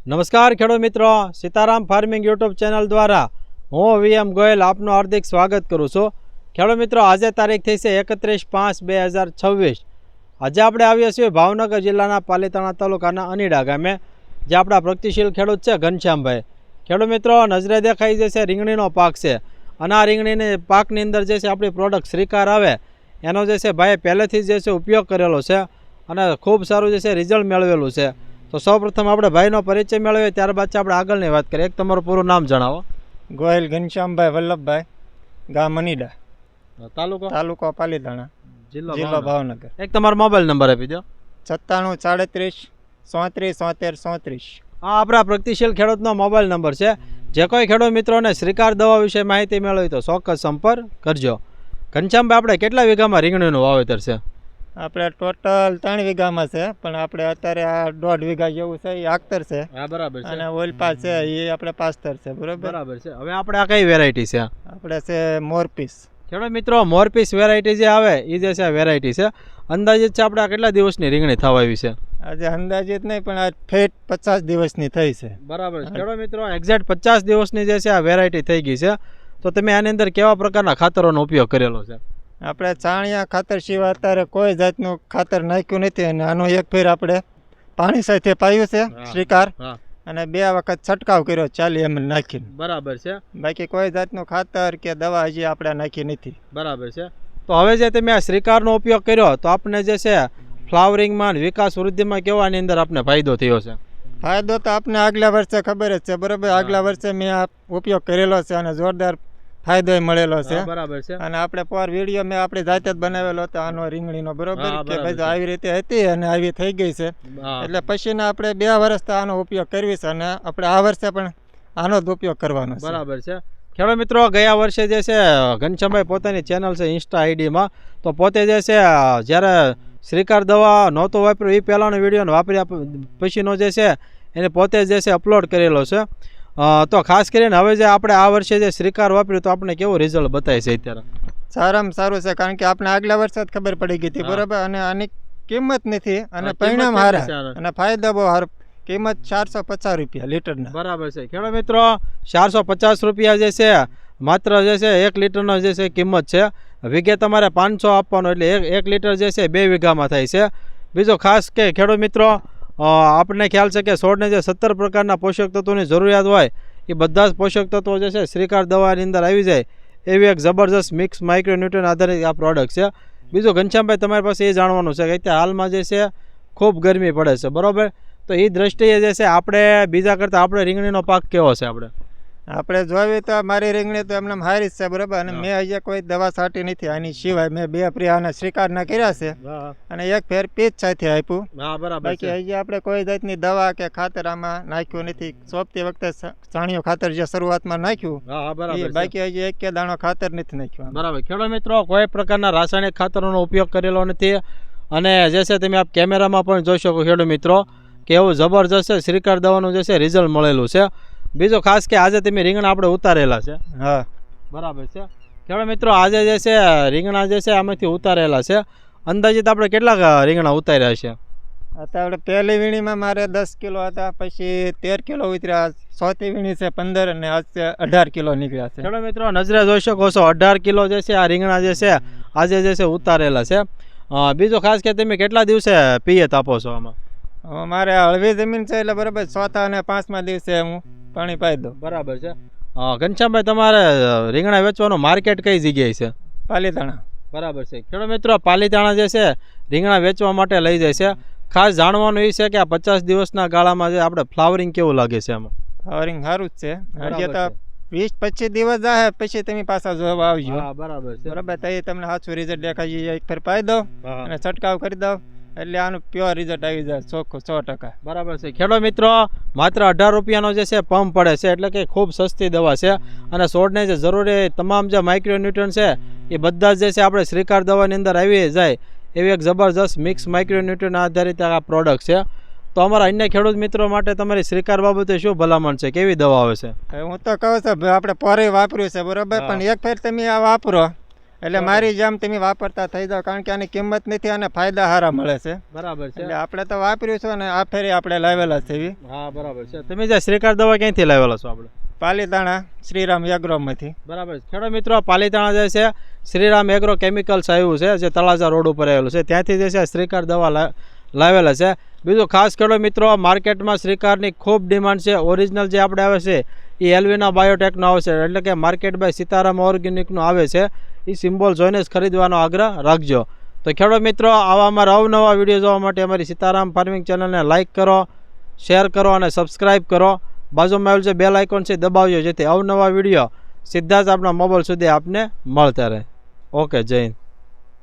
નમસ્કાર ખેડૂત મિત્રો, સીતારામ ફાર્મિંગ યુટ્યુબ ચેનલ દ્વારા હું વીએમ ગોયલ આપનું હાર્દિક સ્વાગત કરું છું. ખેડૂત મિત્રો, આજે તારીખ થઈ છે 31/5/2026. આજે આપણે આવીએ છીએ ભાવનગર જિલ્લાના પાલીતાણા તાલુકાના અનીડા ગામે, જે આપણા પ્રગતિશીલ ખેડૂત છે ઘનશ્યામભાઈ. ખેડૂત મિત્રો, નજરે દેખાઈ જશે રીંગણીનો પાક છે, અને આ રીંગણીની પાકની અંદર જે છે આપણી પ્રોડક્ટ શ્રીકાર આવે એનો જે છે ભાઈએ પહેલેથી જે છે ઉપયોગ કરેલો છે અને ખૂબ સારું જે છે રિઝલ્ટ મેળવેલું છે. તો સૌપ્રથમ આપણે ભાઈનો પરિચય મેળવીએ, ત્યારબાદ આપણે આગળની વાત કરીએ. એક તમારું પૂરું નામ જણાવો. ગોયલ ઘનશ્યામભાઈ વલ્લભભાઈ, ગામ અનીડા, તાલુકો પાલીતાણા, જિલ્લો ભાવનગર. એક તમારો મોબાઈલ નંબર આપી દો. 97 37 34 37. આ આપણા પ્રગતિશીલ ખેડૂતનો મોબાઈલ નંબર છે. જે કોઈ ખેડૂત મિત્રોને શ્રીકાર દવા વિશે માહિતી મેળવી તો ચોક્કસ સંપર્ક કરજો. ઘનશ્યામભાઈ, આપણે કેટલા વીઘામાં રીંગણીનું વાવેતર છે? આપણે ટોટલ 3 વીઘામાં છે, પણ આપણે અત્યારે આ 1.5 વીઘા જેવું છે એ આખતર છે. હા, બરાબર છે. અને ઓલપા છે એ આપણે પાસ્તર છે. બરાબર છે. હવે આપણે આ કઈ વેરાયટી છે? આપણે છે મોરપીસ. ખેડૂત મિત્રો, મોરપીસ વેરાયટી જે આવે એ જે છે આ વેરાયટી છે. અંદાજિત છે આપણે આ કેટલા દિવસની રીંગણી થવા આવી છે? આજે અંદાજિત નહીં, પણ આ ફેટ 50 દિવસની થઈ છે. બરાબર છે. ખેડૂત મિત્રો, એક્ઝેક્ટ 50 દિવસની જે છે આ વેરાયટી થઈ ગઈ છે. તો તમે આની અંદર કેવા પ્રકારના ખાતરોનો ઉપયોગ કરેલો છે? આપણે ચાણિયા ખાતર સિવાય અત્યારે કોઈ જાતનું ખાતર નાખ્યું નથી, અને આનો એક ફેર આપણે પાણી સાથે પાયું છે શ્રીકાર, અને 2 વખત છંટકાવ કર્યો 40 ml નાખીને. બરાબર છે. બાકી કોઈ જાતનું ખાતર કે દવા હજી આપણે નાખી નથી. બરાબર છે. તો હવે જે તમે આ શ્રીકારનો ઉપયોગ કર્યો, તો આપણે જે છે ફ્લાવરિંગમાં વિકાસ વૃદ્ધિમાં કેવો આની અંદર આપણે ફાયદો થયો છે? ફાયદો તો આપણે આગલા વર્ષે ખબર જ છે, બરાબર. આગલા વર્ષે મેં આ ઉપયોગ કરેલો છે અને જોરદાર ફાયદો મળેલો છે. બરાબર છે. અને આપણે પર વિડીયો મેં આપણે જાતે જ બનાવેલો હતો આનો રીંગણીનો, બરોબર, કે ભાઈ આવી રીતે હતી અને આવી થઈ ગઈ છે. એટલે પછીના આપણે 2 વર્ષ આનો ઉપયોગ કરવી છે, અને આપણે આ વર્ષે પણ આનો જ ઉપયોગ કરવાનો છે. બરાબર છે. ખેડૂત મિત્રો, ગયા વર્ષે જે છે ઘનશ્યામભાઈ પોતાની ચેનલ છે ઇન્સ્ટા આઈડીમાં, તો પોતે જે છે જ્યારે શ્રીકાર દવા નહોતો વાપર્યો એ પહેલાંનો વિડીયોને વાપર્યા પછીનો જે છે એને પોતે જે છે અપલોડ કરેલો છે. તો ખાસ કરીને હવે જે આપણે આ વર્ષે જે શ્રીકાર વાપર્યું તો આપણે કેવું રિઝલ્ટ બતાવે છે અત્યારે? સારામાં સારું છે, કારણ કે આપણે આગલા વર્ષે જ ખબર પડી ગઈ હતી, બરાબર. અને આની કિંમત નથી અને પરિણામ સારા અને ફાયદો બહુ સારો. કિંમત 450 રૂપિયા લીટરના. બરાબર છે. ખેડૂત મિત્રો, 450 રૂપિયા જે છે માત્ર જે છે 1 લીટરનો જે છે કિંમત છે. વીઘે તમારે 500 આપવાનો, એટલે 1 લીટર જે છે 2 વીઘામાં થાય છે. બીજો ખાસ કે ખેડૂત મિત્રો, આપણને ખ્યાલ છે કે છોડને જે 17 પ્રકારના પોષક તત્વોની જરૂરિયાત હોય એ બધા જ પોષક તત્વો જે છે શ્રીકાર દવાની અંદર આવી જાય એવી એક જબરજસ્ત મિક્સ માઇક્રોન્યુટ્રન આધારિત આ પ્રોડક્ટ છે. બીજું ઘનશ્યામભાઈ, તમારી પાસે એ જાણવાનું છે કે અત્યારે હાલમાં જે છે ખૂબ ગરમી પડે છે, બરાબર. તો એ દ્રષ્ટિએ જે છે આપણે બીજા કરતાં આપણે રીંગણીનો પાક કેવો છે? આપણે જોઈએ તો મારી રીંગણી તો એમને હારી જ છે, બરાબર. અને મેં હજી કોઈ દવા છાંટી નથી. આની સિવાય મેં 2 પ્રિયાના શ્રીકારના કર્યા છે અને 1 ફેર પીચ સાથે આપ્યું. બાકી હજી આપણે કોઈ જાતની દવા કે ખાતર આમાં નાખ્યું નથી. સોંપતી વખતે છાણિયું ખાતર જે શરૂઆતમાં નાખ્યું, બાકી હજી 1 દાણો ખાતર નથી નાખ્યું. બરાબર. ખેડૂત મિત્રો, કોઈ પ્રકારના રાસાયણિક ખાતરોનો ઉપયોગ કરેલો નથી. અને જે છે તમે આપ કેમેરામાં પણ જોઈ શકો ખેડૂત મિત્રો કે એવું જબરજસ્ત શ્રીકાર દવાનું જે છે રિઝલ્ટ મળેલું છે. બીજો ખાસ કે આજે તમે રીંગણા આપણે ઉતારેલા છે. હા, બરાબર છે. ખેડૂત મિત્રો, આજે જે છે રીંગણા જે છે આમાંથી ઉતારેલા છે. અંદાજિત આપણે કેટલા રીંગણા ઉતાર્યા છે? અત્યારે પહેલી વીણીમાં મારે 10 કિલો હતા, પછી 13 કિલો ઉતર્યા. ચોથી વીણી છે 15 અને આજ 18 કિલો નીકળ્યા છે. ખેડૂત મિત્રો, નજરે જોઈ શકો છો 18 કિલો જે છે આ રીંગણા જે છે આજે જે છે ઉતારેલા છે. બીજો ખાસ કે તમે કેટલા દિવસે પિયત આપો છો આમાં? મારે હળવી જમીન છે, એટલે બરાબર 4થા અને 5મા દિવસે હું પાણી પાઈ દઉં. બરાબર છે. ઘનશ્યામભાઈ, તમારે રીંગણા વેચવાનું માર્કેટ કઈ જગ્યાએ છે? પાલીતાણા. બરાબર છે. ખેડૂત મિત્રો, પાલીતાણા જે છે રીંગણા વેચવા માટે લઈ જાય છે. ખાસ જાણવાનું એ છે કે આ 50 દિવસના ગાળામાં જે આપણે ફ્લાવરિંગ કેવું લાગે છે આમાં? ફ્લાવરિંગ સારું જ છે. હજી તો 20-25 દિવસ જાય પછી તમે પાછા જોવા આવજો. બરાબર છે. બરાબર. તો તમને સાચું રિઝલ્ટ દેખાય. 1 ફેર પાઈ દો અને છંટકાવ કરી દો, એટલે આનું પ્યોર રિઝલ્ટ આવી જાય 100%. બરાબર છે. ખેડૂત મિત્રો, માત્ર 18 રૂપિયાનો જે છે પંપ પડે છે, એટલે કે ખૂબ સસ્તી દવા છે. અને છોડને જે જરૂરી તમામ જે માઇક્રોન્યુટ્રન છે એ બધા જ જે છે આપણે શ્રીકાર દવાની અંદર આવી જાય એવી એક જબરજસ્ત મિક્સ માઇક્રોન્યુટ્રન આધારિત આ પ્રોડક્ટ છે. તો અમારા અન્ય ખેડૂત મિત્રો માટે તમારી શ્રીકાર બાબતે શું ભલામણ છે? કેવી દવા આવે છે? હું તો કહું છું આપણે પોરે વાપર્યું છે, બરાબર. પણ 1 ફેર તમે આ વાપરો એટલે મારી જેમ તમે વાપરતા થઈ જાઓ, કારણ કે આની કિંમત નથી અને ફાયદા સારા મળે છે. બરાબર છે. એટલે આપણે તો વાપર્યું છે અને આ ફેરી આપણે લાવેલા છે એવી. હા બરાબર છે. તમે જે શ્રીકાર દવા ક્યાંથી લાવેલા છો આપણે? પાલીતાણા શ્રીરામ એગ્રોમાંથી. બરાબર છે. ખેડૂત મિત્રો, પાલીતાણા જે છે શ્રીરામ એગ્રો કેમિકલ્સ આવ્યું છે, જે તળાજા રોડ ઉપર આવેલું છે, ત્યાંથી જે છે શ્રીકાર દવા લાવેલા છે. બીજું ખાસ ખેડૂત મિત્રો, માર્કેટમાં શ્રીકારની ખૂબ ડિમાન્ડ છે. ઓરિજિનલ જે આપણે આવે છે એ એલ્વિના બાયોટેકનો આવે છે, એટલે કે માર્કેટ બાય સીતારામ ઓર્ગેનિકનું આવે છે. એ સિમ્બોલ જોઈને જ ખરીદવાનો આગ્રહ રાખજો. તો ખેડૂત મિત્રો, આવા અમારા અવનવા વિડીયો જોવા માટે અમારી સીતારામ ફાર્મિંગ ચેનલને લાઇક કરો, શેર કરો અને સબસ્ક્રાઈબ કરો. બાજુમાં આવેલું જે બેલ આઇકોન છે દબાવજો, જેથી અવનવા વિડીયો સીધા જ આપણા મોબાઈલ સુધી આપને મળતા રહે. ઓકે, જય હિન્દ.